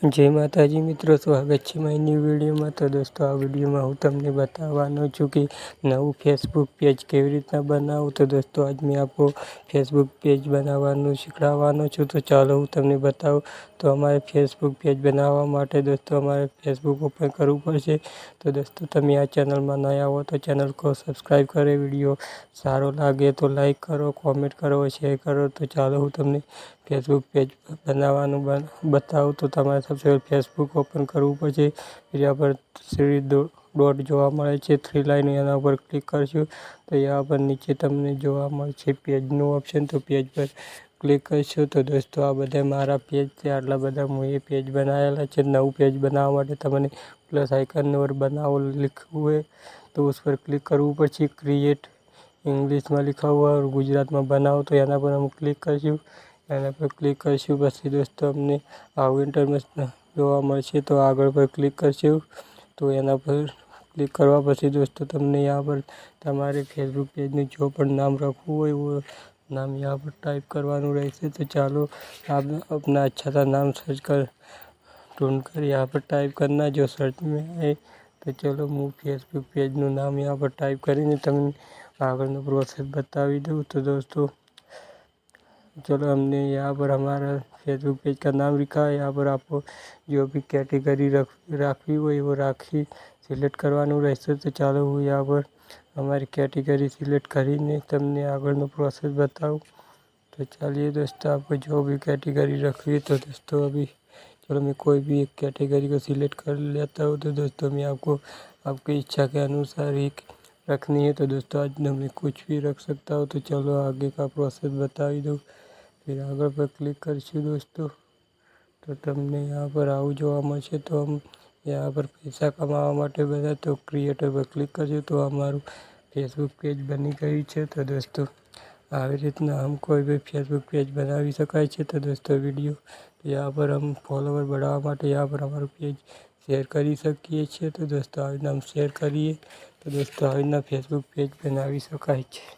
जय माताजी मित्रों, स्वागत है मारी न्यू वीडियो में। तो दोस्तों, आ वीडियो में हूँ तमने बतावानो छूं कि नवुं फेसबुक पेज केवी रीतना बनावुं। तो दोस्तों, आज मैं आपको फेसबुक पेज बनाववानुं शीखवाड़वानो छूं। तो चालो हूँ तमने बतावुं। तो अमारे फेसबुक पेज बनाववा माटे दोस्तों अमारे फेसबुक ओपन करवुं पड़शे। तो दोस्तों, तमे आ चेनल में नया हो तो चेनल को सब्सक्राइब करो, वीडियो सारो लागे तो लाइक करो, कॉमेंट करो, शेर करो। तो चालो हूँ तमने फेसबुक पेज बनाववानुं बतावुं। तो तमारे सबसे पहले फेसबुक ओपन करवुं पड़शे। यहाँ पर थ्री डॉट जोवा मळे छे, थ्री लाइन, एना पर क्लिक करशुं तो यहाँ पर नीचे तमने जोवा मळशे पेजनुं ऑप्शन। तो पेज पर क्लिक करशो तो दोस्तों, आ बधा मारा पेज छे। आटला बधा मुए पेज बनावेला छे। नवुं पेज बनाववा माटे तमने प्लस आइकन और बनावो लिखवुं होय तो उस पर क्लिक करवुं पड़शे। क्रिएट इंग्लिश में लिखा हुआ और गुजरात में बनाओ तो एना पर हम क्लिक करशुं। एना पर क्लिक करशुं पछी दोस्तों अमने आवुं इंटरनेट जोवा मळशे। तो आगळ पर क्लिक करशुं। तो एना पर क्लिक करवा पछी दोस्तों तमने यहाँ पर तमारे फेसबुक पेजनुं जो पण नाम रखवुं होय वो नाम यहाँ पर टाइप करवानुं रहेशे। तो चालो आप अपना अच्छा सा नाम सर्च कर ढूंढ कर यहाँ पर टाइप करना जो सर्च में आए। तो चलो मैं फेसबुक पेजनुं नाम यहाँ पर टाइप करीने तमने आगळनो प्रोसेस बतावी दूँ। तो दोस्तों, चलो हमने यहाँ पर हमारा फेसबुक पेज का नाम लिखा है। यहाँ पर आपको जो भी कैटेगरी राखवी हो वो राखी सिलेक्ट करवानुं रहेशे। तो चालो हूँ यहाँ पर हमारी कैटेगरी सिलेक्ट करीने तमने आगळनो प्रोसेस बताऊँ। तो चलिए दोस्तों, आपको जो भी कैटेगरी रखवी है तो दोस्तों अभी चलो मैं कोई भी एक कैटेगरी को सिलेक्ट कर लेता हूँ। तो दोस्तों, मैं आपको आपकी इच्छा के अनुसार एक रखनी है। तो दोस्तों, आज मैं कुछ भी रख सकता हूँ। तो चलो आगे का प्रोसेस बता ही दूँ। फिर आगे पर क्लिक करशुं दोस्तों तो तमने यहाँ पर आवुं जोवा मळशे। तो हम यहाँ पर पैसा कमावा माटे बधा तो क्रिएटर पर क्लिक करशुं तो हमाરું फेसबुक पेज बनी गયું છે। तो दोस्तों, આવી રીતના हम कोई भी फेसबुक पेज बनावी शकाय छे। तो दोस्तों, वीडियो यहाँ पर हम फॉलोवर बढ़ावा माटे यहाँ पर हमाરું पेज शेर करी શકીએ છીએ। तो दोस्तों, આવી રીતના हम शेर करिए तो दोस्तों આવી રીતના फेसबुक पेज बनावी शकाय छे।